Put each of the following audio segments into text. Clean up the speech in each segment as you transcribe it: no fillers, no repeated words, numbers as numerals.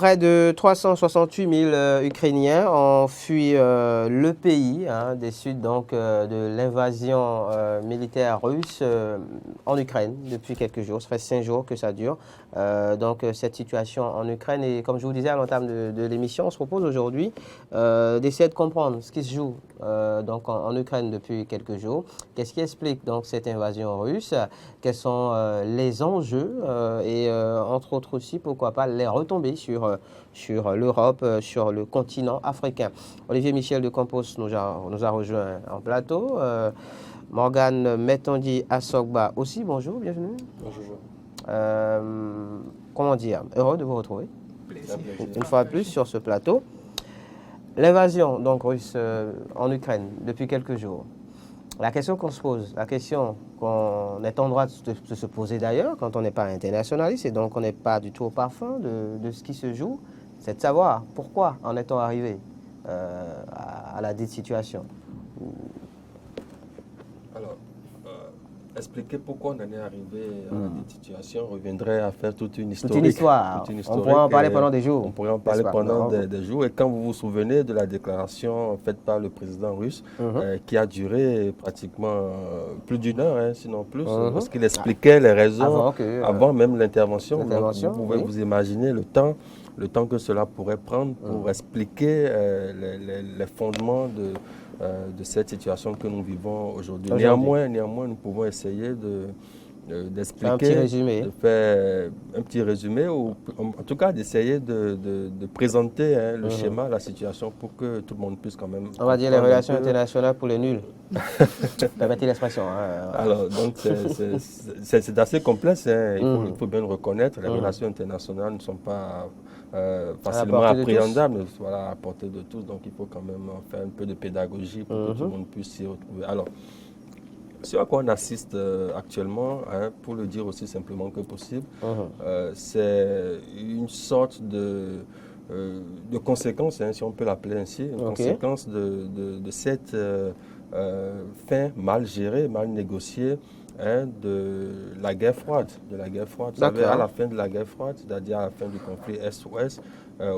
Près de 368 000 Ukrainiens ont fui le pays, des suites donc de l'invasion militaire russe en Ukraine depuis quelques jours. Ça fait 5 jours que ça dure. Donc cette situation en Ukraine, et comme je vous disais à l'entame de l'émission, on se propose aujourd'hui d'essayer de comprendre ce qui se joue donc en Ukraine depuis quelques jours. Qu'est-ce qui explique donc cette invasion russe? Quels sont les enjeux et entre autres aussi, pourquoi pas, les retombées sur l'Europe, sur le continent africain. Olivier Michel de Campos nous a rejoint en plateau. Morgane Metondi Assogba aussi, bonjour, bienvenue. Bonjour. Comment dire, heureux de vous retrouver. Plaisir. Une fois de plus sur ce plateau. L'invasion donc russe en Ukraine depuis quelques jours. La question qu'on se pose, la question qu'on est en droit de se poser d'ailleurs quand on n'est pas internationaliste et donc on n'est pas du tout au parfum de ce qui se joue, c'est de savoir pourquoi en est-on arrivé à la dite situation. Alors, expliquer pourquoi on en est arrivé à la dite situation reviendrait à faire toute une histoire. On pourrait en parler pendant des jours. On pourrait en parler pendant des jours. Et quand vous vous souvenez de la déclaration faite par le président russe, qui a duré pratiquement plus d'une heure, sinon plus, parce qu'il expliquait les raisons avant même l'intervention. Vous pouvez vous imaginer le temps que cela pourrait prendre pour expliquer les fondements de cette situation que nous vivons aujourd'hui. Néanmoins, nous pouvons essayer d'expliquer, de faire un petit résumé, ou en tout cas d'essayer de présenter le schéma, la situation, pour que tout le monde puisse quand même... On va dire les relations internationales pour les nuls. Permettez l'expression. Alors, donc, c'est assez complexe, il faut bien le reconnaître. Les relations internationales ne sont pas facilement appréhendables, à portée de tous. Donc, il faut quand même faire un peu de pédagogie pour que tout le monde puisse s'y retrouver. Alors, ce à quoi on assiste actuellement, pour le dire aussi simplement que possible, c'est une sorte de conséquence, si on peut l'appeler ainsi, une conséquence de cette fin mal gérée, mal négociée de la guerre froide. Vous savez, à la fin de la guerre froide, c'est-à-dire à la fin du conflit Est-Ouest,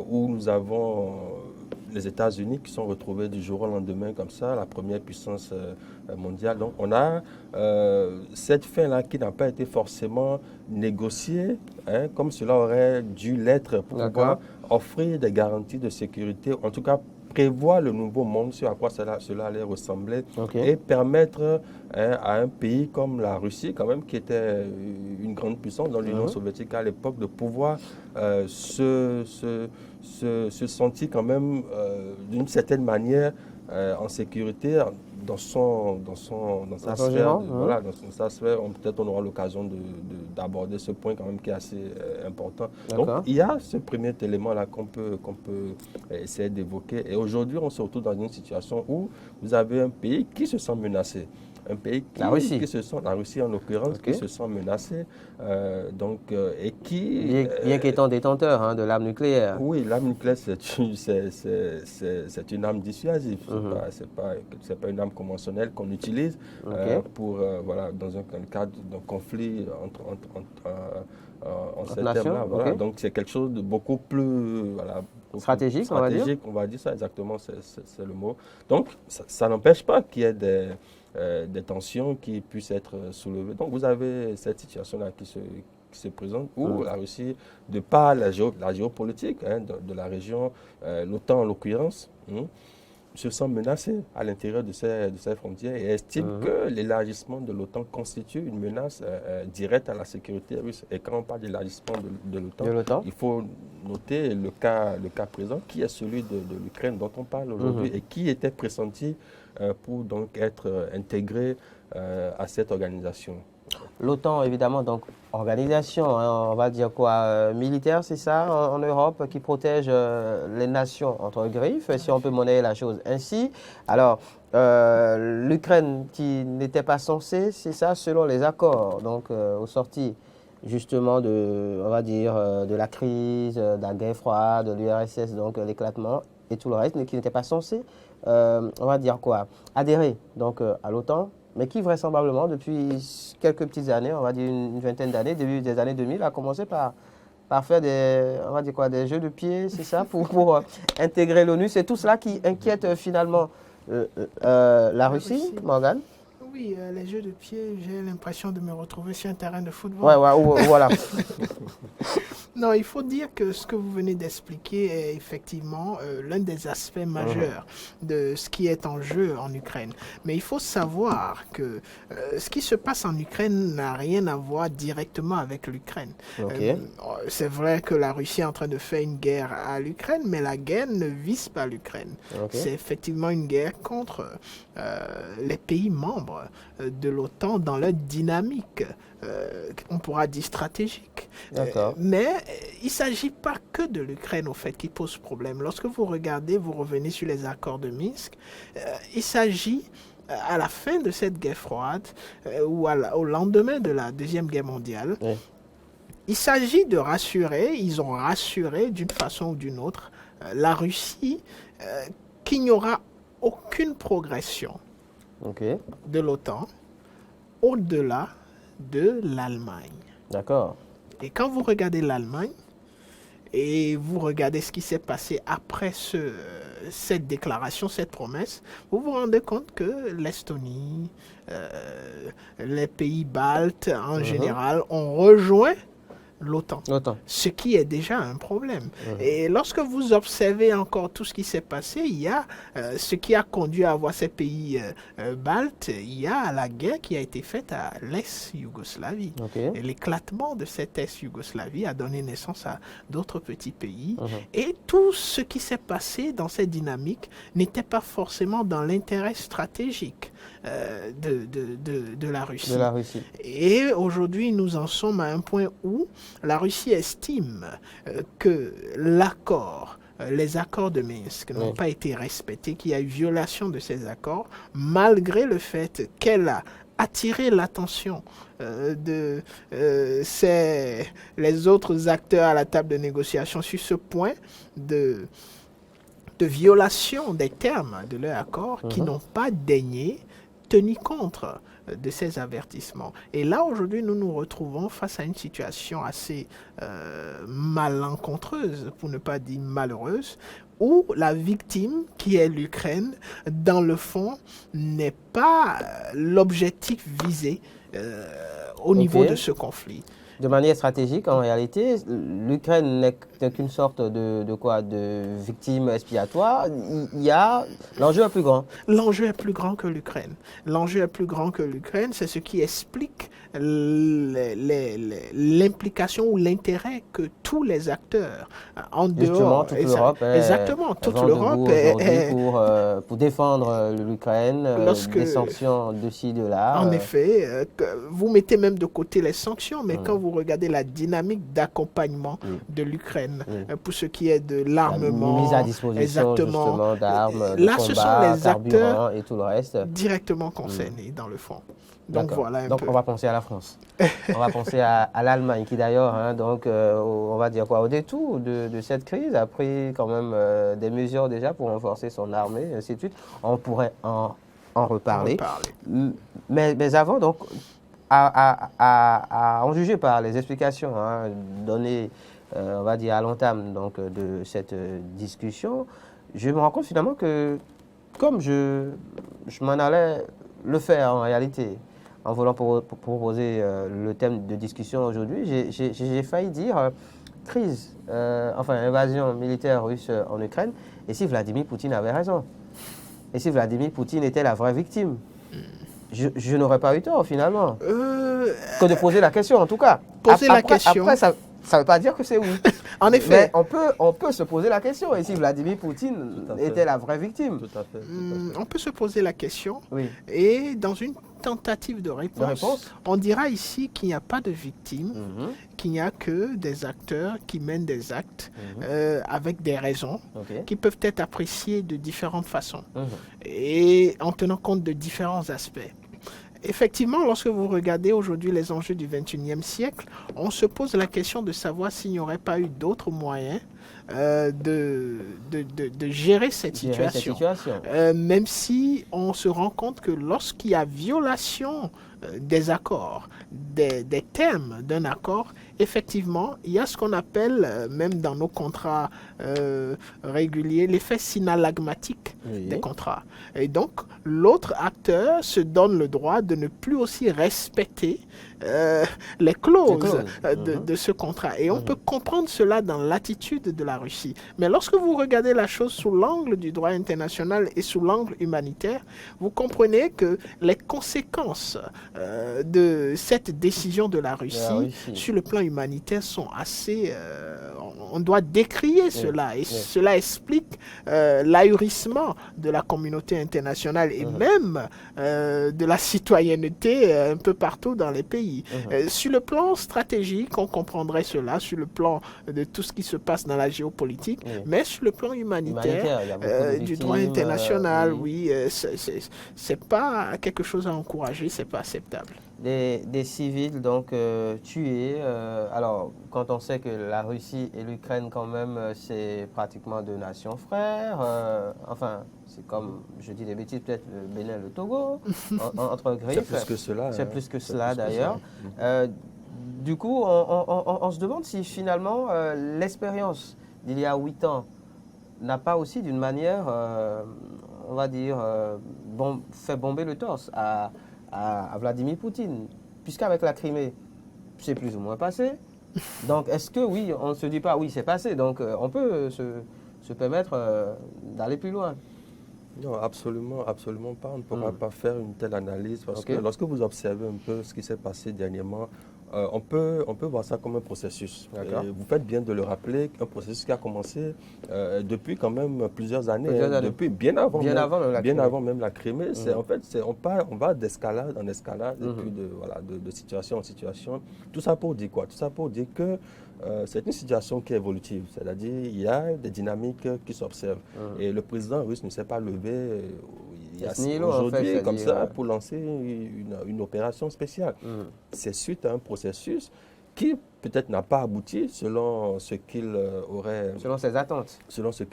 où nous avons les États-Unis qui sont retrouvés du jour au lendemain comme ça, la première puissance mondiale. Donc on a cette fin-là qui n'a pas été forcément négociée, comme cela aurait dû l'être pour pouvoir offrir des garanties de sécurité, en tout cas prévoir le nouveau monde, sur à quoi cela allait ressembler, et permettre à un pays comme la Russie, quand même, qui était une grande puissance dans l'Union soviétique à l'époque, de pouvoir se sentir quand même d'une certaine manière en sécurité dans sa sphère. Dans sa sphère, peut-être on aura l'occasion d'aborder ce point quand même qui est assez important. Donc il y a ce premier élément-là qu'on peut essayer d'évoquer. Et aujourd'hui, on se retrouve dans une situation où vous avez un pays qui se sent menacé. Un pays la Russie en l'occurrence, qui se sent menacée, et qui... Bien qu'étant détenteur de l'arme nucléaire. Oui, l'arme nucléaire, c'est une arme dissuasive. C'est pas une arme conventionnelle qu'on utilise pour, dans un cadre d'un conflit en ces termes-là. Donc c'est quelque chose de beaucoup plus... stratégique, on va dire ça exactement, c'est le mot. Donc ça n'empêche pas qu'il y ait des tensions qui puissent être soulevées. Donc vous avez cette situation-là qui se présente, où la Russie, de par la géopolitique de la région, l'OTAN en l'occurrence, se sent menacée à l'intérieur de ses frontières et estime que l'élargissement de l'OTAN constitue une menace directe à la sécurité russe. Et quand on parle d'élargissement de l'OTAN, il faut noter le cas présent, qui est celui de l'Ukraine dont on parle aujourd'hui et qui était pressenti pour donc être intégré à cette organisation. L'OTAN, évidemment, donc organisation, on va dire quoi, militaire, c'est ça, en Europe, qui protège les nations entre griffes, si on peut monnayer la chose ainsi. Alors, l'Ukraine qui n'était pas censée, c'est ça, selon les accords, donc au sorti justement on va dire, de la crise, de la guerre froide, de l'URSS, donc l'éclatement et tout le reste, mais qui n'était pas censé, on va dire quoi, adhérer donc à l'OTAN, mais qui vraisemblablement depuis quelques petites années, on va dire une vingtaine d'années, début des années 2000, a commencé par par faire on va dire quoi, des jeux de pied, c'est ça, pour intégrer l'ONU. C'est tout cela qui inquiète finalement la Russie, Morgane? Oui, les jeux de pied, j'ai l'impression de me retrouver sur un terrain de football. Voilà. Non, il faut dire que ce que vous venez d'expliquer est effectivement l'un des aspects majeurs de ce qui est en jeu en Ukraine. Mais il faut savoir que ce qui se passe en Ukraine n'a rien à voir directement avec l'Ukraine. Okay. C'est vrai que la Russie est en train de faire une guerre à l'Ukraine, mais la guerre ne vise pas l'Ukraine. Okay. C'est effectivement une guerre contre les pays membres de l'OTAN dans leur dynamique, on pourra dire stratégique. Mais il ne s'agit pas que de l'Ukraine, au fait, qui pose problème. Lorsque vous regardez, vous revenez sur les accords de Minsk, il s'agit, à la fin de cette guerre froide, ou au lendemain de la Deuxième Guerre mondiale, il s'agit de rassurer, ils ont rassuré d'une façon ou d'une autre, la Russie, qu'il n'y aura aucune progression de l'OTAN au-delà de l'Allemagne. D'accord. Et quand vous regardez l'Allemagne et vous regardez ce qui s'est passé après cette déclaration, cette promesse, vous vous rendez compte que l'Estonie, les pays baltes en général ont rejoint l'OTAN, ce qui est déjà un problème. Et lorsque vous observez encore tout ce qui s'est passé, il y a ce qui a conduit à avoir ces pays baltes, il y a la guerre qui a été faite à l'ex-Yougoslavie. Et l'éclatement de cette ex-Yougoslavie a donné naissance à d'autres petits pays. Et tout ce qui s'est passé dans cette dynamique n'était pas forcément dans l'intérêt stratégique de la Russie. Et aujourd'hui, nous en sommes à un point où la Russie estime que les accords de Minsk n'ont pas été respectés, qu'il y a eu violation de ces accords, malgré le fait qu'elle a attiré l'attention de les autres acteurs à la table de négociation sur ce point de violation des termes de leur accord qui n'ont pas daigné tenir compte de ces avertissements. Et là, aujourd'hui, nous nous retrouvons face à une situation assez malencontreuse, pour ne pas dire malheureuse, où la victime, qui est l'Ukraine, dans le fond, n'est pas l'objectif visé au niveau de ce conflit. De manière stratégique, en réalité, l'Ukraine n'est qu'une sorte de victime expiatoire. L'enjeu est plus grand. L'enjeu est plus grand que l'Ukraine. L'enjeu est plus grand que l'Ukraine, c'est ce qui explique l'implication ou l'intérêt que tous les acteurs en dehors, toute l'Europe, toute l'Europe pour défendre l'Ukraine, des sanctions de ci, de là. En effet, vous mettez même de côté les sanctions, mais quand vous regardez la dynamique d'accompagnement de l'Ukraine pour ce qui est de l'armement, mise à disposition justement d'armes, de là, ce sont les acteurs et tout le reste directement concernés dans le fond. Donc voilà on va penser à la France. On va penser à l'Allemagne qui d'ailleurs, on va dire au détour de cette crise, a pris quand même des mesures déjà pour renforcer son armée, et ainsi de suite. On pourrait en reparler. Mais avant, donc, à en juger par les explications données, on va dire, à l'entame de cette discussion, je me rends compte finalement que, comme je m'en allais le faire en réalité, en voulant proposer le thème de discussion aujourd'hui, j'ai failli dire crise, invasion militaire russe en Ukraine, et si Vladimir Poutine avait raison, et si Vladimir Poutine était la vraie victime. Je n'aurais pas eu tort finalement que de poser la question en tout cas. Après, ça ne veut pas dire que c'est oui. En effet. Mais on peut se poser la question. Et si Vladimir Poutine était la vraie victime? Tout à fait. On peut se poser la question. Oui. Et dans une tentative de réponse, on dira ici qu'il n'y a pas de victime, qu'il n'y a que des acteurs qui mènent des actes avec des raisons qui peuvent être appréciées de différentes façons et en tenant compte de différents aspects. Effectivement, lorsque vous regardez aujourd'hui les enjeux du XXIe siècle, on se pose la question de savoir s'il n'y aurait pas eu d'autres moyens de gérer cette situation. Même si on se rend compte que lorsqu'il y a violation des accords, des termes d'un accord, effectivement, il y a ce qu'on appelle, même dans nos contrats réguliers, l'effet synallagmatique des contrats. Et donc, l'autre acteur se donne le droit de ne plus aussi respecter les clauses de ce contrat. Et on peut comprendre cela dans l'attitude de la Russie. Mais lorsque vous regardez la chose sous l'angle du droit international et sous l'angle humanitaire, vous comprenez que les conséquences de cette décision de la Russie sur le plan humanitaire sont assez... on doit décrier cela. Et cela explique l'ahurissement de la communauté internationale et même de la citoyenneté un peu partout dans les pays. Sur le plan stratégique, on comprendrait cela, sur le plan de tout ce qui se passe dans la géopolitique, mais sur le plan humanitaire du droit international, c'est pas quelque chose à encourager, c'est pas acceptable. Des civils donc tués. Alors, quand on sait que la Russie et l'Ukraine, quand même, c'est pratiquement deux nations frères. Enfin, c'est comme, je dis des bêtises, peut-être le Bénin, le Togo, entre griffes. C'est plus que cela. C'est plus que cela, d'ailleurs. Du coup, on se demande si finalement l'expérience d'il y a 8 ans n'a pas aussi, d'une manière, on va dire, fait bomber le torse à Vladimir Poutine, puisqu'avec la Crimée, c'est plus ou moins passé. Donc, est-ce que, oui, on ne se dit pas, oui, c'est passé, donc on peut se permettre d'aller plus loin? Non, absolument, absolument pas. On ne pourra pas faire une telle analyse parce que lorsque vous observez un peu ce qui s'est passé dernièrement, on peut voir ça comme un processus. Vous faites bien de le rappeler, un processus qui a commencé depuis quand même plusieurs années. Depuis bien avant même la Crimée. En fait, on va d'escalade en escalade, et puis de situation en situation. Tout ça pour dire quoi? Tout ça pour dire que c'est une situation qui est évolutive, c'est-à-dire il y a des dynamiques qui s'observent. Et le président russe ne s'est pas levé aujourd'hui comme ça pour lancer une opération spéciale. C'est suite à un processus qui peut-être n'a pas abouti selon ce qu'il aurait... Selon ses attentes. Selon ses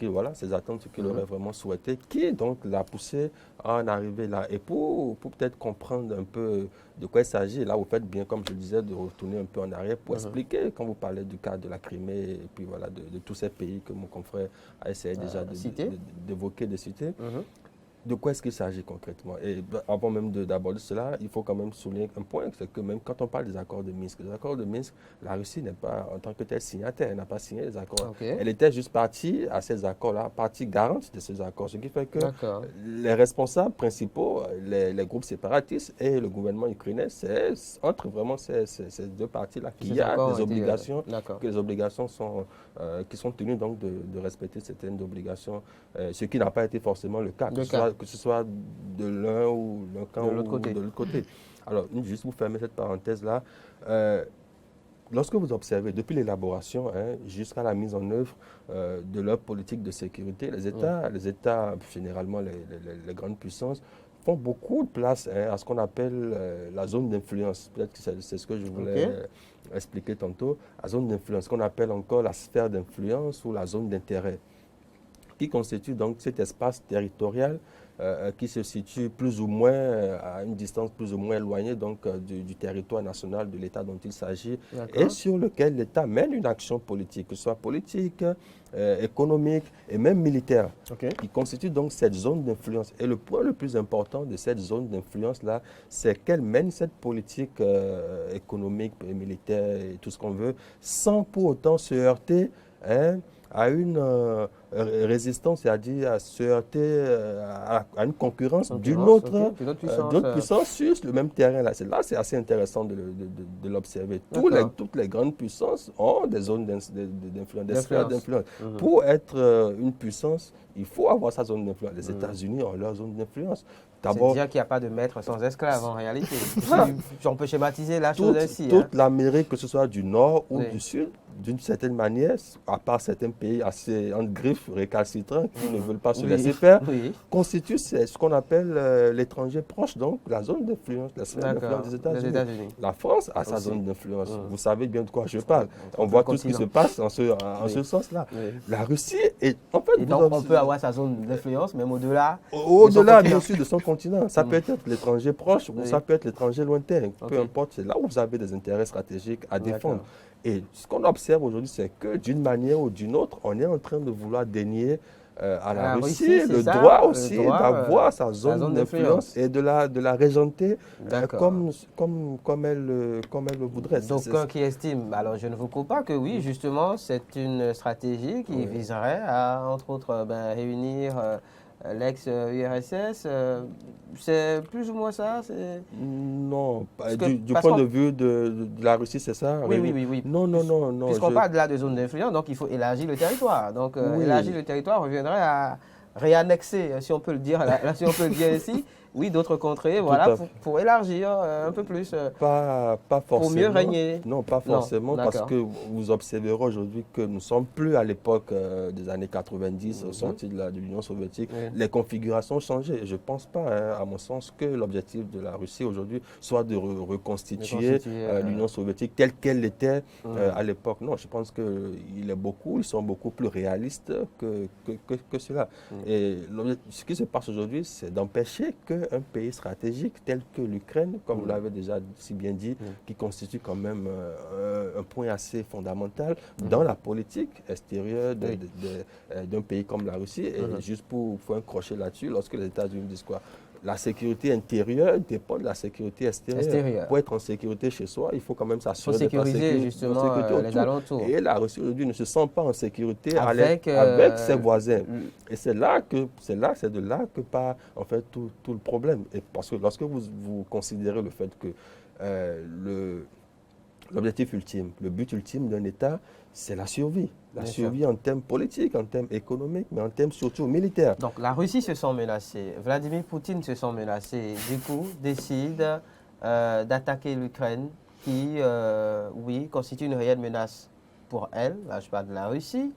attentes, ce qu'il aurait vraiment souhaité, qui donc l'a poussé à en arriver là. Et pour peut-être comprendre un peu de quoi il s'agit, là vous faites bien, comme je le disais, de retourner un peu en arrière pour expliquer, quand vous parlez du cas de la Crimée, et puis voilà, de tous ces pays que mon confrère a essayé déjà d'évoquer, de citer. De quoi est-ce qu'il s'agit concrètement? Et avant même d'aborder cela, il faut quand même souligner un point, c'est que même quand on parle des accords de Minsk, la Russie n'est pas en tant que telle signataire, elle n'a pas signé les accords. Elle était juste partie à ces accords-là, partie garante de ces accords, ce qui fait que les responsables principaux, les groupes séparatistes et le gouvernement ukrainien, c'est entre vraiment ces deux parties-là qu'il y a des obligations, que les obligations qui sont tenues donc de respecter certaines obligations, ce qui n'a pas été forcément le cas. Que ce soit de l'un ou d'un camp ou de l'autre côté. Alors, juste pour fermer cette parenthèse-là, lorsque vous observez, depuis l'élaboration jusqu'à la mise en œuvre de leur politique de sécurité, les États généralement les grandes puissances, font beaucoup de place à ce qu'on appelle la zone d'influence. Peut-être que c'est ce que je voulais expliquer tantôt. La zone d'influence, qu'on appelle encore la sphère d'influence ou la zone d'intérêt, qui constitue donc cet espace territorial qui se situe plus ou moins à une distance plus ou moins éloignée donc, du territoire national de l'État dont il s'agit et sur lequel l'État mène une action politique, que ce soit politique, économique et même militaire, qui constitue donc cette zone d'influence. Et le point le plus important de cette zone d'influence-là, c'est qu'elle mène cette politique économique et militaire et tout ce qu'on veut, sans pour autant se heurter à une résistance, c'est-à-dire à se heurter à une concurrence d'une autre puissance sur le même terrain. Là, c'est assez intéressant de l'observer. Toutes les grandes puissances ont des zones d'influence, des sphères d'influence. Pour être une puissance, il faut avoir sa zone d'influence. Les États-Unis ont leur zone d'influence. C'est dire qu'il n'y a pas de maître sans esclave en réalité. On peut schématiser la chose ainsi. Toute l'Amérique, que ce soit du nord ou du sud, d'une certaine manière, à part certains pays assez en griffe, récalcitrants, qui ne veulent pas se laisser faire, constitue ce qu'on appelle l'étranger proche, donc la zone d'influence, la sphère d'influence des États-Unis. La France a sa zone d'influence. Vous savez bien de quoi je parle. On voit tout ce qui se passe en ce sens-là. La Russie est... En fait, donc on peut avoir sa zone d'influence, même au-delà. Au-delà, bien sûr, de son continent. Ça peut être l'étranger proche ou ça peut être l'étranger lointain. Peu importe, c'est là où vous avez des intérêts stratégiques à défendre. Et ce qu'on observe aujourd'hui, c'est que d'une manière ou d'une autre, on est en train de vouloir dénier à la Russie le droit aussi d'avoir sa zone d'influence et de la régenter comme elle le voudrait. Donc, qui estime, alors je ne vous coupe pas que oui, justement, c'est une stratégie qui viserait à, entre autres, réunir l'ex-URSS, c'est plus ou moins ça? Non, du point de vue de la Russie, c'est ça? Oui. Non. Puisqu'on parle de là de zone d'influence, donc il faut élargir le territoire. Donc élargir le territoire reviendrait à réannexer, si on peut le dire, si on peut le dire ici, d'autres contrées, voilà, pour élargir un peu plus. Pas forcément. Pour mieux régner. Non, pas forcément, parce que vous observerez aujourd'hui que nous ne sommes plus à l'époque des années 90, sortie de l'Union soviétique. Les configurations ont changé. Je ne pense pas, à mon sens, que l'objectif de la Russie aujourd'hui soit de reconstituer l'Union soviétique telle qu'elle était à l'époque. Non, je pense qu'ils sont beaucoup plus réalistes que cela. Et ce qui se passe aujourd'hui, c'est d'empêcher qu'un pays stratégique tel que l'Ukraine, comme vous l'avez déjà si bien dit, qui constitue quand même un point assez fondamental dans la politique extérieure d'un pays comme la Russie. Et juste pour faire un crochet là-dessus, lorsque les États-Unis disent quoi? La sécurité intérieure dépend de la sécurité extérieure. Pour être en sécurité chez soi, il faut quand même s'assurer d'être en sécurité. Justement les alentours. Et la Russie aujourd'hui ne se sent pas en sécurité avec ses voisins. Et c'est de là que part en fait tout le problème. Et parce que lorsque vous considérez le fait que l'objectif ultime, le but ultime d'un État, c'est la survie. La survie en termes politiques, en termes économiques, mais en termes surtout militaires. Donc la Russie se sent menacée, Vladimir Poutine se sent menacé, du coup décide d'attaquer l'Ukraine qui, constitue une réelle menace pour elle. Là je parle de la Russie.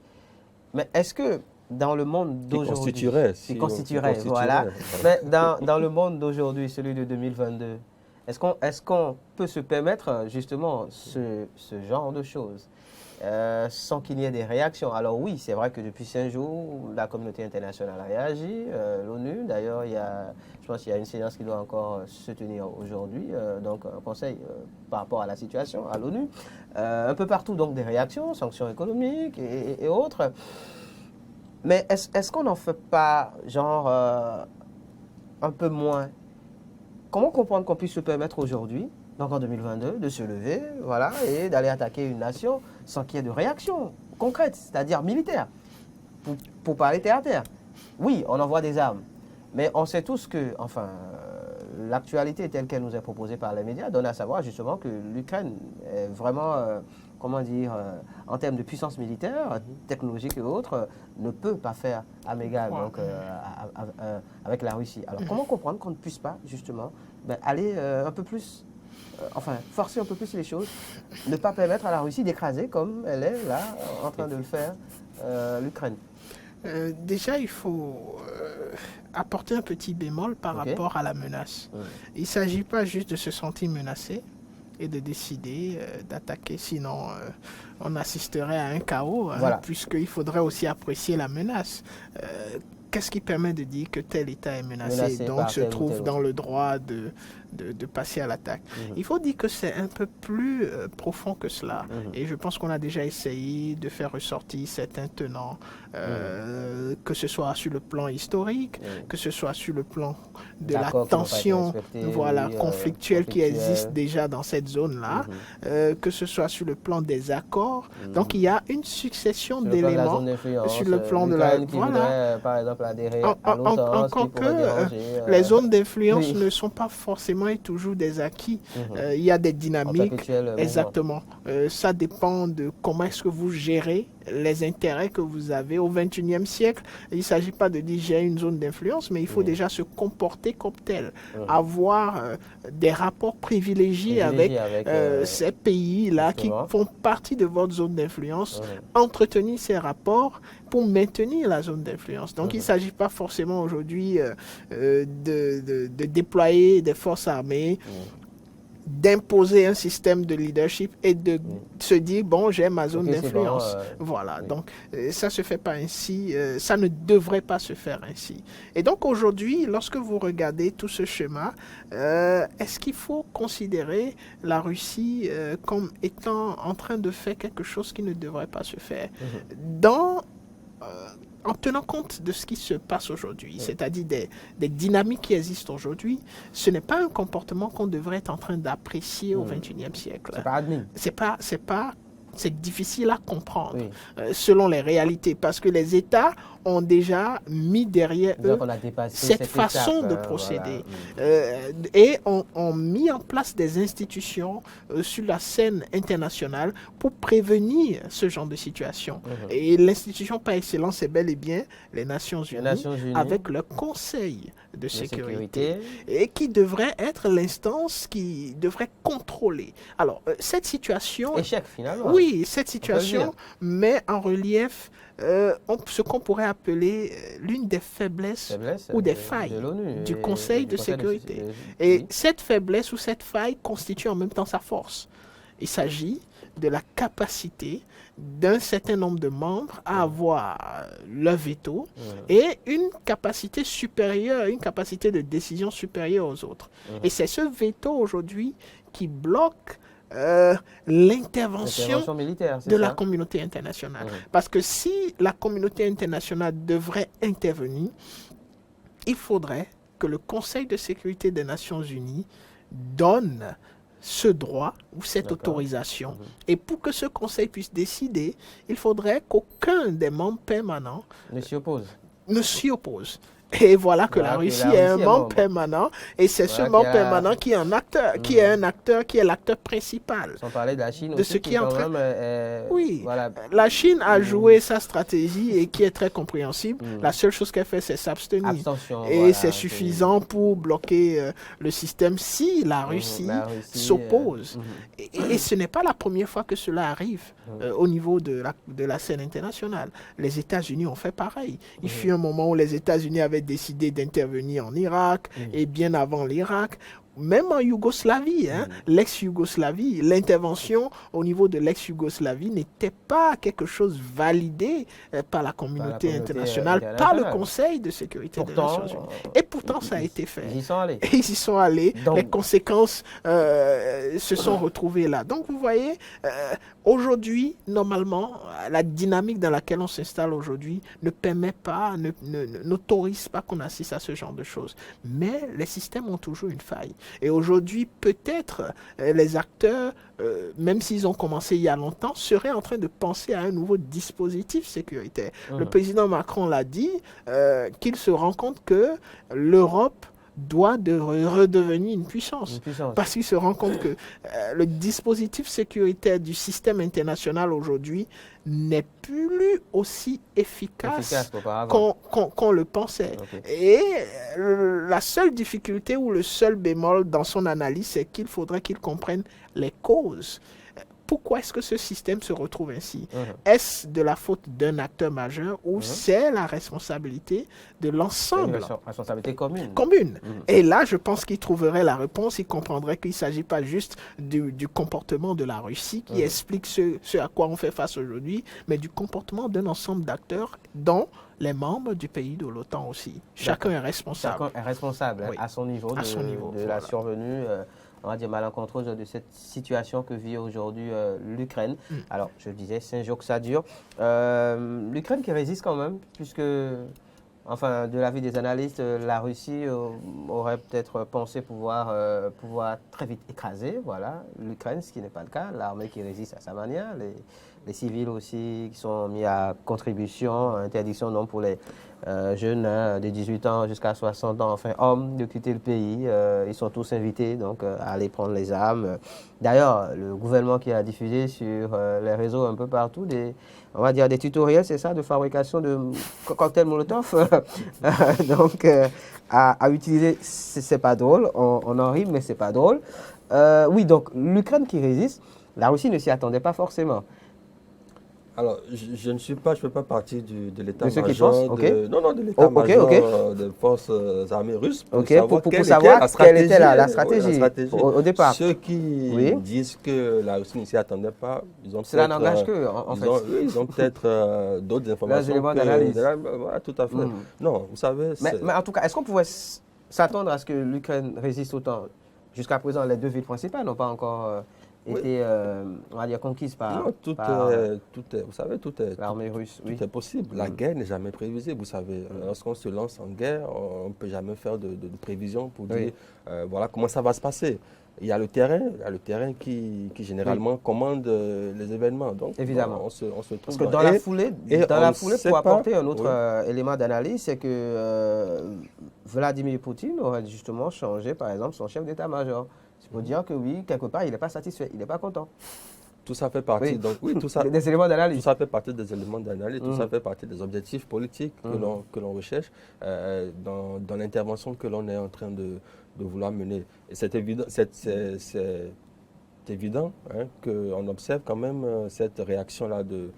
Mais est-ce que dans le monde d'aujourd'hui... Qui constituerait, voilà. Mais dans le monde d'aujourd'hui, celui de 2022, est-ce qu'on peut se permettre justement ce genre de choses sans qu'il y ait des réactions? Alors oui, c'est vrai que depuis 5 jours, la communauté internationale a réagi, l'ONU, d'ailleurs, je pense qu'il y a une séance qui doit encore se tenir aujourd'hui, donc un conseil par rapport à la situation à l'ONU. Un peu partout, donc des réactions, sanctions économiques et autres. Mais est-ce qu'on n'en fait pas, genre, un peu moins? Comment comprendre qu'on puisse se permettre aujourd'hui, donc en 2022, de se lever, voilà, et d'aller attaquer une nation sans qu'il y ait de réaction concrète, c'est-à-dire militaire, pour parler terre à terre? Oui, on envoie des armes, mais on sait tous que, l'actualité telle qu'elle nous est proposée par les médias donne à savoir justement que l'Ukraine est vraiment, en termes de puissance militaire, technologique et autres, ne peut pas faire amégal avec la Russie. Alors comment comprendre qu'on ne puisse pas justement aller un peu plus, forcer un peu plus les choses, ne pas permettre à la Russie d'écraser comme elle est là en train de le faire l'Ukraine? Déjà, il faut apporter un petit bémol par rapport à la menace. Il ne s'agit pas juste de se sentir menacé et de décider d'attaquer, sinon on assisterait à un chaos, puisqu'il faudrait aussi apprécier la menace. Qu'est-ce qui permet de dire que tel État est menacé et donc se trouve dans le droit de passer à l'attaque? Il faut dire que c'est un peu plus profond que cela. Et je pense qu'on a déjà essayé de faire ressortir certains tenants, que ce soit sur le plan historique, que ce soit sur le plan de la tension conflictuelle qui existe déjà dans cette zone-là, que ce soit sur le plan des accords. Donc il y a une succession d'éléments sur le plan de la... par exemple, encore que les zones d'influence ne sont pas forcément et toujours des acquis. Il y a des dynamiques. Exactement. Ça dépend de comment est-ce que vous gérez les intérêts que vous avez au XXIe siècle. Il ne s'agit pas de dire j'ai une zone d'influence, mais il faut déjà se comporter comme tel, avoir des rapports privilégiés avec ces pays-là qui font partie de votre zone d'influence, entretenir ces rapports pour maintenir la zone d'influence. Donc il ne s'agit pas forcément aujourd'hui de déployer des forces armées, d'imposer un système de leadership et de se dire, bon, j'ai ma zone d'influence. Voilà, donc ça ne se fait pas ainsi, ça ne devrait pas se faire ainsi. Et donc aujourd'hui, lorsque vous regardez tout ce schéma, est-ce qu'il faut considérer la Russie comme étant en train de faire quelque chose qui ne devrait pas se faire en tenant compte de ce qui se passe aujourd'hui, c'est-à-dire des dynamiques qui existent aujourd'hui, ce n'est pas un comportement qu'on devrait être en train d'apprécier au XXIe siècle. C'est pas admis. C'est difficile à comprendre selon les réalités, parce que les États ont déjà mis derrière eux cette façon de procéder et ont mis en place des institutions sur la scène internationale pour prévenir ce genre de situation. Et l'institution par excellence, c'est bel et bien les Nations Unies, avec le Conseil de sécurité, et qui devrait être l'instance qui devrait contrôler. Alors, cette situation... Échec, finalement. Oui, cette situation met en relief ce qu'on pourrait appeler l'une des faiblesses ou des failles du Conseil de sécurité. Et cette faiblesse ou cette faille constitue en même temps sa force. Il s'agit de la capacité d'un certain nombre de membres à avoir le veto et une capacité supérieure, une capacité de décision supérieure aux autres. Et c'est ce veto aujourd'hui qui bloque l'intervention militaire de la communauté internationale. Parce que si la communauté internationale devrait intervenir, il faudrait que le Conseil de sécurité des Nations Unies donne ce droit ou cette autorisation. Et pour que ce Conseil puisse décider, il faudrait qu'aucun des membres permanents ne s'y oppose. Et voilà que la Russie est un membre permanent, et c'est ce membre permanent qui est un acteur, qui est l'acteur principal. Sans parler de la Chine de aussi, ce qui est en train. Oui, voilà. La Chine a joué sa stratégie et qui est très compréhensible. La seule chose qu'elle fait, c'est s'abstenir. Et c'est suffisant pour bloquer le système si la Russie s'oppose. Et ce n'est pas la première fois que cela arrive au niveau de la scène internationale. Les États-Unis ont fait pareil. Il fut un moment où les États-Unis avaient décidé d'intervenir en Irak et bien avant l'Irak. Même en Yougoslavie, l'ex-Yougoslavie, l'intervention au niveau de l'ex-Yougoslavie n'était pas quelque chose validé par la communauté internationale, par le Conseil de sécurité des Nations Unies. Et pourtant, ça a été fait. Ils y sont allés. Ils y sont allés. Donc, les conséquences se sont retrouvées là. Donc, vous voyez, aujourd'hui, normalement, la dynamique dans laquelle on s'installe aujourd'hui ne permet pas, n'autorise pas qu'on assiste à ce genre de choses. Mais les systèmes ont toujours une faille. Et aujourd'hui, peut-être les acteurs, même s'ils ont commencé il y a longtemps, seraient en train de penser à un nouveau dispositif sécuritaire. Le président Macron l'a dit, qu'il se rend compte que l'Europe doit redevenir une puissance. Parce qu'il se rend compte que le dispositif sécuritaire du système international aujourd'hui n'est plus aussi efficace qu'on le pensait. Et la seule difficulté ou le seul bémol dans son analyse, c'est qu'il faudrait qu'il comprenne les causes. Pourquoi est-ce que ce système se retrouve ainsi? Est-ce de la faute d'un acteur majeur ou c'est la responsabilité de l'ensemble? Une responsabilité commune. Et là, je pense qu'il trouverait la réponse, il comprendrait qu'il ne s'agit pas juste du comportement de la Russie qui explique ce à quoi on fait face aujourd'hui, mais du comportement d'un ensemble d'acteurs dont les membres du pays de l'OTAN aussi. Chacun est responsable. Chacun est responsable à son niveau de la survenue on va dire malencontreuse de cette situation que vit aujourd'hui l'Ukraine. Alors, je disais, 5 jours que ça dure. L'Ukraine qui résiste quand même, puisque, enfin, de l'avis des analystes, la Russie aurait peut-être pensé pouvoir très vite écraser l'Ukraine, ce qui n'est pas le cas. L'armée qui résiste à sa manière, les civils aussi qui sont mis à contribution, interdiction non pour les jeunes de 18 ans jusqu'à 60 ans, enfin hommes, de quitter le pays. Ils sont tous invités donc à aller prendre les armes. D'ailleurs, le gouvernement qui a diffusé sur les réseaux un peu partout on va dire des tutoriels, c'est ça, de fabrication de cocktails Molotov. Donc, à utiliser, c'est pas drôle. On en rit, mais c'est pas drôle. Oui, donc l'Ukraine qui résiste, la Russie ne s'y attendait pas forcément. Alors, je ne fais pas partie de l'état-major, de l'état-major des forces armées russes pour savoir quelle était la stratégie, au départ. Ceux qui disent que la Russie ne s'y attendait pas, ils ont cela n'engage qu'eux, en fait. Ils ont peut-être d'autres informations. Des éléments d'analyse. Voilà, tout à fait. Non, vous savez... Mais en tout cas, est-ce qu'on pouvait s'attendre à ce que l'Ukraine résiste autant? Jusqu'à présent, les 2 villes principales n'ont pas encore... été, on va dire, conquise par, non, vous savez, tout est l'armée russe. Tout est possible. La guerre n'est jamais prévisible. Vous savez, lorsqu'on se lance en guerre, on ne peut jamais faire de prévision pour dire voilà comment ça va se passer. Il y a le terrain qui généralement commande les événements. Donc, évidemment. On se trouve parce que dans la foulée, pour apporter un autre élément d'analyse, c'est que Vladimir Poutine aurait justement changé, par exemple, son chef d'état-major. C'est pour dire que oui, quelque part, il n'est pas satisfait, il n'est pas content. Tout ça fait partie, tout ça, des éléments d'analyse. Tout ça fait partie des éléments d'analyse, tout ça fait partie des objectifs politiques que l'on recherche dans l'intervention que l'on est en train de vouloir mener. Et c'est évident, hein, qu'on observe quand même cette réaction-là de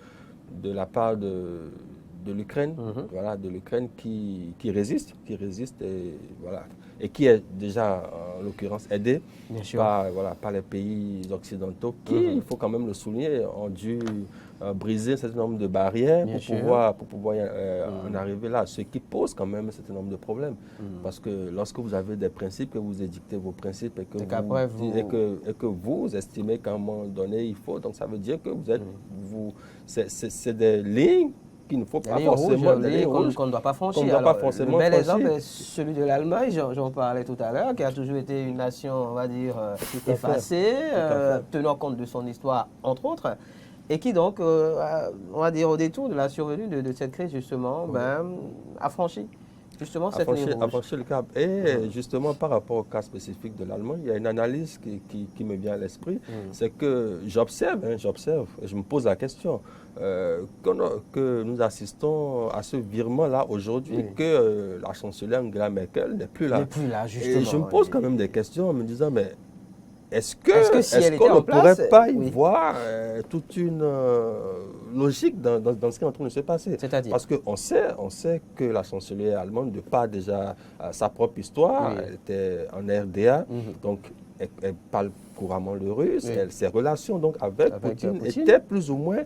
la part de l'Ukraine, voilà, de l'Ukraine qui résiste et qui est déjà, en l'occurrence, aidée par les pays occidentaux qui, il faut quand même le souligner, ont dû briser un certain nombre de barrières pour pouvoir en arriver là, ce qui pose quand même un certain nombre de problèmes. Parce que lorsque vous avez des principes, que vous édictez vos principes et que vous estimez qu'à un moment donné, il faut, donc ça veut dire que vous êtes, c'est des lignes qu'il ne faut pas forcément qu'on ne doit pas franchir. Le bel exemple est celui de l'Allemagne, j'en parlais tout à l'heure, qui a toujours été une nation, on va dire, effacée, tenant compte de son histoire, entre autres, et qui donc, on va dire, au détour de la survenue de cette crise, justement, a franchi. Justement, cette ligne rouge. A franchi le cap. Et justement, par rapport au cas spécifique de l'Allemagne, il y a une analyse qui me vient à l'esprit. C'est que j'observe, et je me pose la question, que nous assistons à ce virement-là aujourd'hui, que la chancelière Angela Merkel n'est plus là. Justement. Et je me pose quand même des questions en me disant, mais est-ce qu'on ne pourrait pas y voir toute une logique dans ce qui est en train de se passer? Parce qu'on sait que la chancelière allemande, de par déjà sa propre histoire, elle était en RDA, donc elle parle couramment le russe, ses relations donc avec Poutine étaient plus ou moins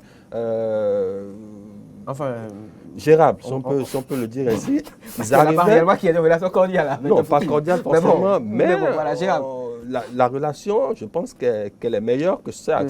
gérables, si on peut le dire ainsi. Ils arrivaient... pas réellement qu'il y ait des relations cordiales. Non, pas cordiales forcément, mais voilà, gérable. La relation, je pense qu'elle est meilleure que celle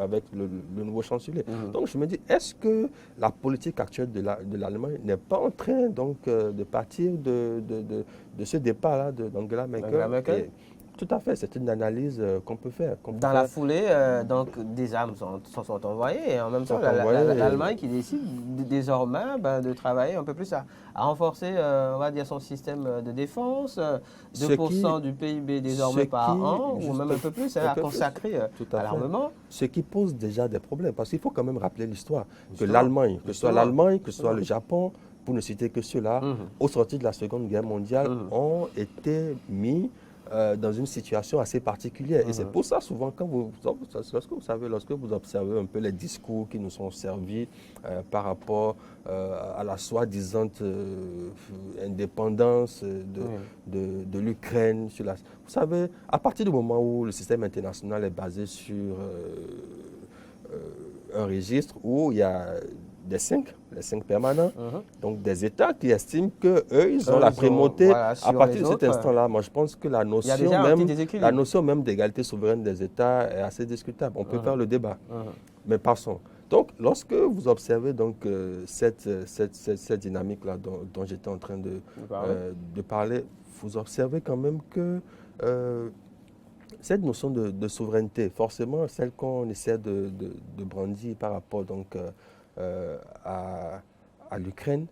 avec le nouveau chancelier. Donc je me dis, est-ce que la politique actuelle de l'Allemagne n'est pas en train donc, de partir de ce départ-là d'Angela Merkel? Tout à fait, c'est une analyse qu'on peut faire. Dans la foulée, donc, des armes sont envoyées et en même temps, l'Allemagne qui décide désormais de travailler un peu plus à renforcer, on va dire, son système de défense, 2% du PIB désormais par an, ou même un peu plus, à consacrer à l'armement. Ce qui pose déjà des problèmes, parce qu'il faut quand même rappeler l'histoire, que l'Allemagne, que ce soit l'Allemagne, que ce soit le Japon, pour ne citer que ceux-là, au sortir de la Seconde Guerre mondiale, ont été mis dans une situation assez particulière. Et c'est pour ça, souvent, lorsque vous observez un peu les discours qui nous sont servis par rapport à la soi-disant indépendance de l'Ukraine, vous savez, à partir du moment où le système international est basé sur un registre où il y a les cinq permanents, donc des États qui estiment qu'eux, ils ont la primauté. À partir de cet instant-là, moi je pense que la notion même d'égalité souveraine des États est assez discutable. On peut faire le débat, mais passons. Donc, lorsque vous observez donc, cette dynamique-là dont j'étais en train de parler, vous observez quand même que cette notion de souveraineté, forcément celle qu'on essaie de brandir par rapport donc, à l'Ukraine,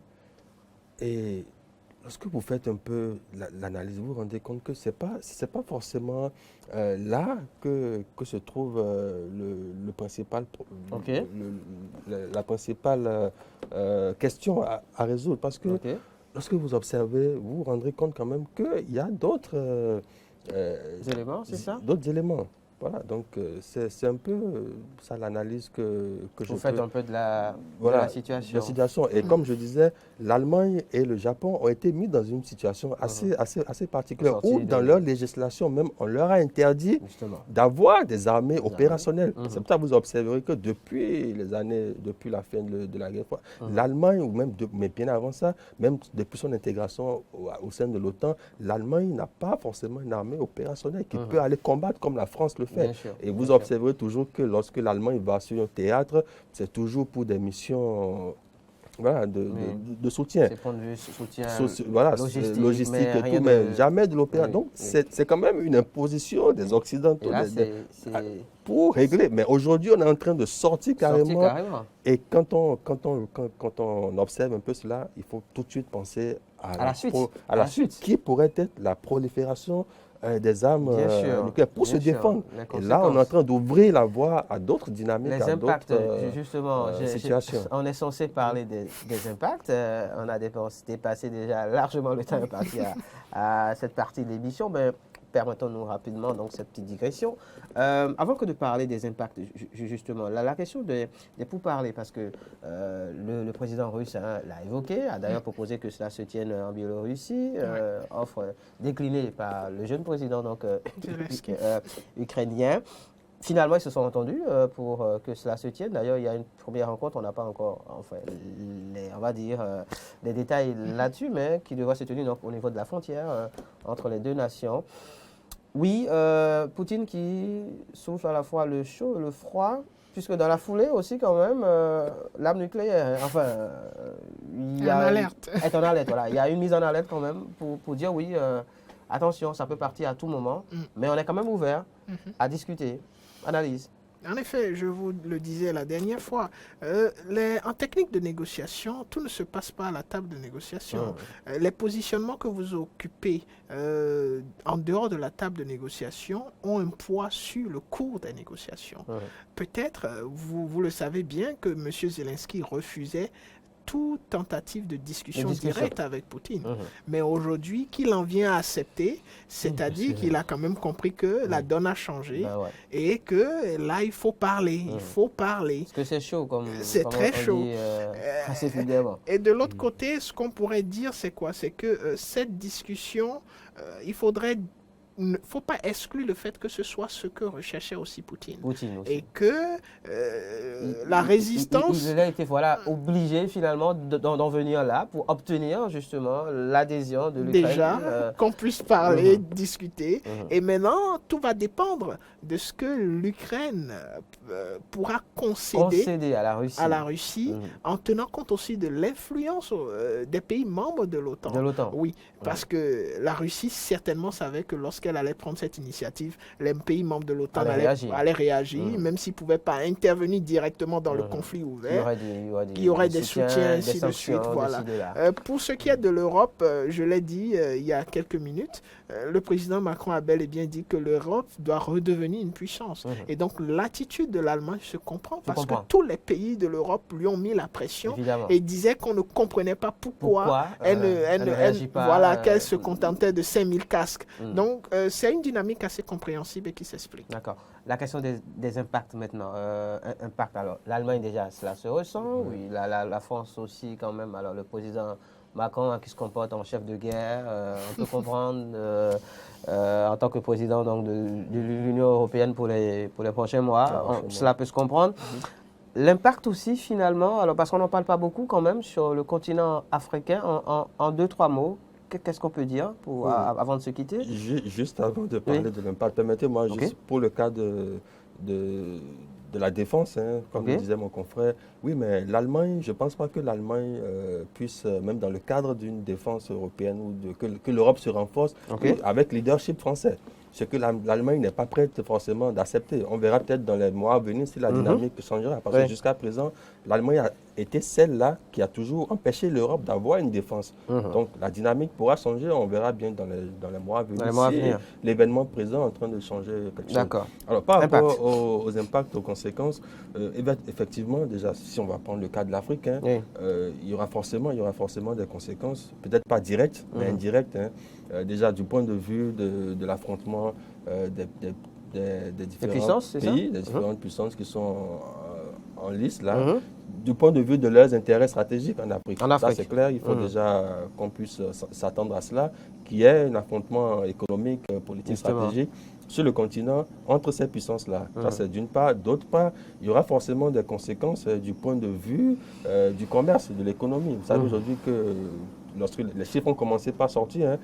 et lorsque vous faites un peu l'analyse, vous vous rendez compte que ce n'est pas forcément là que se trouve le principal, la principale question à résoudre. Parce que lorsque vous observez, vous vous rendrez compte quand même qu'il y a d'autres éléments, c'est ça? D'autres éléments. Voilà, donc c'est un peu ça l'analyse que je fais. Vous faites un peu de la situation. Et comme je disais, l'Allemagne et le Japon ont été mis dans une situation assez particulière où, dans leur législation même, on leur a interdit d'avoir des armées opérationnelles. C'est pour ça que vous observerez que depuis la fin de la guerre froide, l'Allemagne, mais bien avant ça, même depuis son intégration au sein de l'OTAN, l'Allemagne n'a pas forcément une armée opérationnelle qui peut aller combattre comme la France le fait. Et vous observerez toujours que lorsque l'Allemagne va sur un théâtre, c'est toujours pour des missions de soutien. C'est point de vue soutien logistique et tout, mais jamais de l'opération. Donc, c'est quand même une imposition des Occidentaux pour régler. Mais aujourd'hui, on est en train de sortir carrément. Et quand on observe un peu cela, il faut tout de suite penser à la suite. Qui pourrait être la prolifération des armes nucléaires pour se défendre. Et là, on est en train d'ouvrir la voie à d'autres dynamiques, à d'autres situations. On est censé parler des impacts. On a dépassé déjà largement le temps imparti à cette partie de l'émission, mais permettons-nous rapidement donc cette petite digression. Avant que de parler des impacts, justement, la question des pourparlers, parce que le président russe l'a évoqué, a d'ailleurs proposé que cela se tienne en Biélorussie, offre déclinée par le jeune président donc, ukrainien. Finalement, ils se sont entendus pour que cela se tienne. D'ailleurs, il y a une première rencontre, on n'a pas encore, on va dire, les détails là-dessus, mais qui devrait se tenir donc, au niveau de la frontière entre les deux nations. Oui, Poutine qui souffle à la fois le chaud et le froid, puisque dans la foulée aussi quand même, l'arme nucléaire, il y a est en alerte. Voilà. Il y a une mise en alerte quand même pour dire oui, attention, ça peut partir à tout moment, mais on est quand même ouvert à discuter. Analyse. En effet, je vous le disais la dernière fois, en technique de négociation, tout ne se passe pas à la table de négociation. Les positionnements que vous occupez en dehors de la table de négociation ont un poids sur le cours des négociations. Peut-être, vous le savez bien, que M. Zelensky refusait toute tentative de discussion directe avec Poutine. Mais aujourd'hui, qu'il en vient à accepter, c'est-à-dire qu'il a quand même compris que la donne a changé et que là, il faut parler. Il faut parler. Parce que c'est chaud, c'est très chaud. Assez évidemment. Et de l'autre côté, ce qu'on pourrait dire, c'est quoi? C'est que cette discussion, il faudrait... Il ne faut pas exclure le fait que ce soit ce que recherchait aussi Poutine. Et que la résistance... Il a été obligé finalement d'en venir là pour obtenir justement l'adhésion de l'Ukraine. Déjà, qu'on puisse parler, discuter. Et maintenant, tout va dépendre de ce que l'Ukraine pourra concéder à la Russie en tenant compte aussi de l'influence des pays membres de l'OTAN. Oui, parce que la Russie certainement savait que lorsqu'elle allait prendre cette initiative, les pays membres de l'OTAN allaient réagir, même s'ils ne pouvaient pas intervenir directement dans le conflit ouvert. Il y aurait des soutiens, ainsi de suite. Voilà. Pour ce qui est de l'Europe, je l'ai dit il y a quelques minutes, le président Macron a bel et bien dit que l'Europe doit redevenir une puissance. Et donc l'attitude de l'Allemagne se comprend parce que tous les pays de l'Europe lui ont mis la pression et disaient qu'on ne comprenait pas pourquoi qu'elle se contentait de 5000 casques. Donc c'est une dynamique assez compréhensible et qui s'explique. D'accord. La question des impacts maintenant. Alors, l'Allemagne déjà, cela se ressent. Oui, la France aussi quand même. Alors le président Macron qui se comporte en chef de guerre, on peut comprendre en tant que président donc, de l'Union européenne pour les prochains mois. Cela peut se comprendre. L'impact aussi finalement, alors parce qu'on n'en parle pas beaucoup quand même sur le continent africain, en 2-3 mots. Qu'est-ce qu'on peut dire avant de se quitter? Juste avant de parler de l'impact, permettez-moi, juste pour le cas de la défense, comme le disait mon confrère, Oui, mais l'Allemagne, je ne pense pas que l'Allemagne puisse, même dans le cadre d'une défense européenne, que l'Europe se renforce avec leadership français. Ce que l'Allemagne n'est pas prête forcément d'accepter. On verra peut-être dans les mois à venir si la dynamique changera. Parce que jusqu'à présent, l'Allemagne a été celle-là qui a toujours empêché l'Europe d'avoir une défense. Donc la dynamique pourra changer. On verra bien dans les mois à venir si l'événement présent est en train de changer quelque chose. D'accord. Alors par rapport aux impacts, aux conséquences, effectivement, déjà, si on va prendre le cas de l'Afrique, il y aura forcément des conséquences, peut-être pas directes, mais indirectes. Déjà du point de vue de l'affrontement des différents pays, des différentes puissances qui sont en lice là, du point de vue de leurs intérêts stratégiques en Afrique. Ça c'est clair, il faut déjà qu'on puisse s'attendre à cela, qu'il y ait un affrontement économique, politique, stratégique sur le continent entre ces puissances-là. Ça c'est d'une part. D'autre part, il y aura forcément des conséquences du point de vue du commerce, de l'économie. Vous savez aujourd'hui que lorsque les chiffres ont commencé par sortir,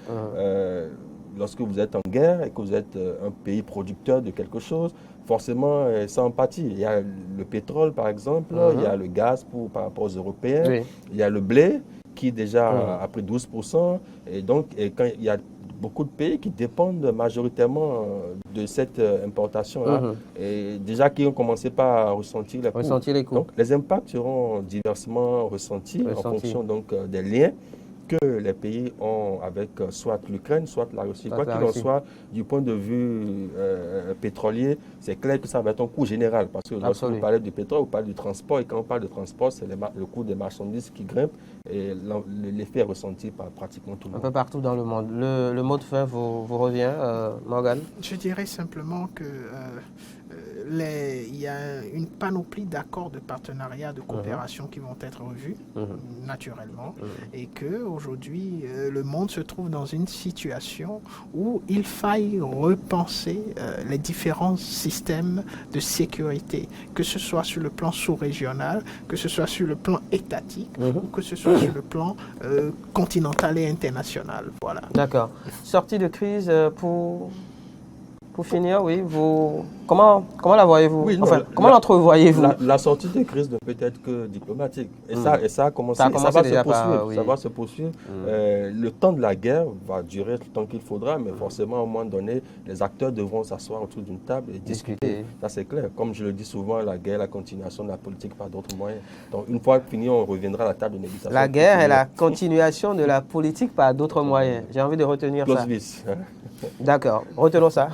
lorsque vous êtes en guerre et que vous êtes un pays producteur de quelque chose, forcément, ça en pâtit. Il y a le pétrole, par exemple, il y a le gaz par rapport aux Européens, il y a le blé qui déjà a pris 12%. Et donc, quand il y a beaucoup de pays qui dépendent majoritairement de cette importation-là, et déjà qui ont commencé par ressentir les coûts. Donc, les impacts seront diversement ressentis en fonction donc, des liens que les pays ont avec soit l'Ukraine, soit la Russie. Quoi qu'il en soit, du point de vue pétrolier, c'est clair que ça va être un coût général. Parce que lorsque vous parlez du pétrole, vous parlez du transport. Et quand on parle de transport, c'est le coût des marchandises qui grimpe. Et l'effet est ressenti par pratiquement tout le monde. Un peu partout dans le monde. Le mot de fin vous revient, Morgane? Je dirais simplement que il y a une panoplie d'accords de partenariat, de coopération qui vont être revus naturellement, et que aujourd'hui le monde se trouve dans une situation où il faille repenser les différents systèmes de sécurité, que ce soit sur le plan sous-régional, que ce soit sur le plan étatique, ou que ce soit sur le plan continental et international. Voilà. D'accord. Sortie de crise pour finir, oui, comment la voyez-vous? Comment l'entrevoyez-vous? La sortie de crise ne peut être que diplomatique. Et ça a commencé, ça va se poursuivre. Le temps de la guerre va durer le temps qu'il faudra, mais forcément, à un moment donné, les acteurs devront s'asseoir autour d'une table et discuter. Ça, c'est clair. Comme je le dis souvent, la guerre, la continuation de la politique par d'autres moyens. Donc, une fois fini, on reviendra à la table de négociation. La guerre est la continuation de la politique par d'autres moyens. J'ai envie de retenir ça. D'accord. Retenons ça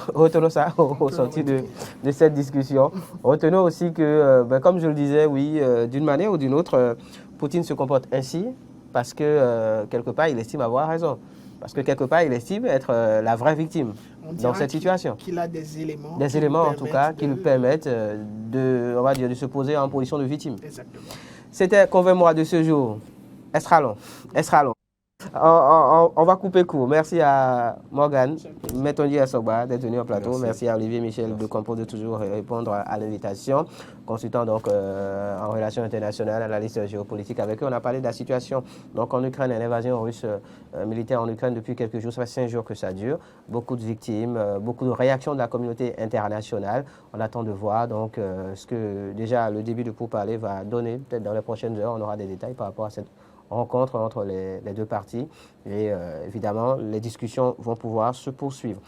au sortir de cette discussion. Retenons aussi que, comme je le disais, oui, d'une manière ou d'une autre, Poutine se comporte ainsi parce que, quelque part, il estime avoir raison. Parce que, quelque part, il estime être la vraie victime dans cette situation. Qu'il a des éléments. Des éléments, en tout cas, qui lui permettent de se poser en position de victime. Exactement. C'était Convainc-moi de ce jour. Estralon. On va couper court. Merci à Morgane, Métondier Assogba d'être venu au plateau. Merci à Olivier Michel de Campo de toujours répondre à l'invitation. Consultant donc en relations internationales, analyste géopolitique. Avec eux, on a parlé de la situation donc, en Ukraine, l'invasion russe militaire en Ukraine depuis quelques jours. Ça fait 5 jours que ça dure. Beaucoup de victimes, beaucoup de réactions de la communauté internationale. On attend de voir donc ce que déjà le début de pourparlers va donner. Peut-être dans les prochaines heures, on aura des détails par rapport à cette rencontre entre les deux parties et évidemment les discussions vont pouvoir se poursuivre.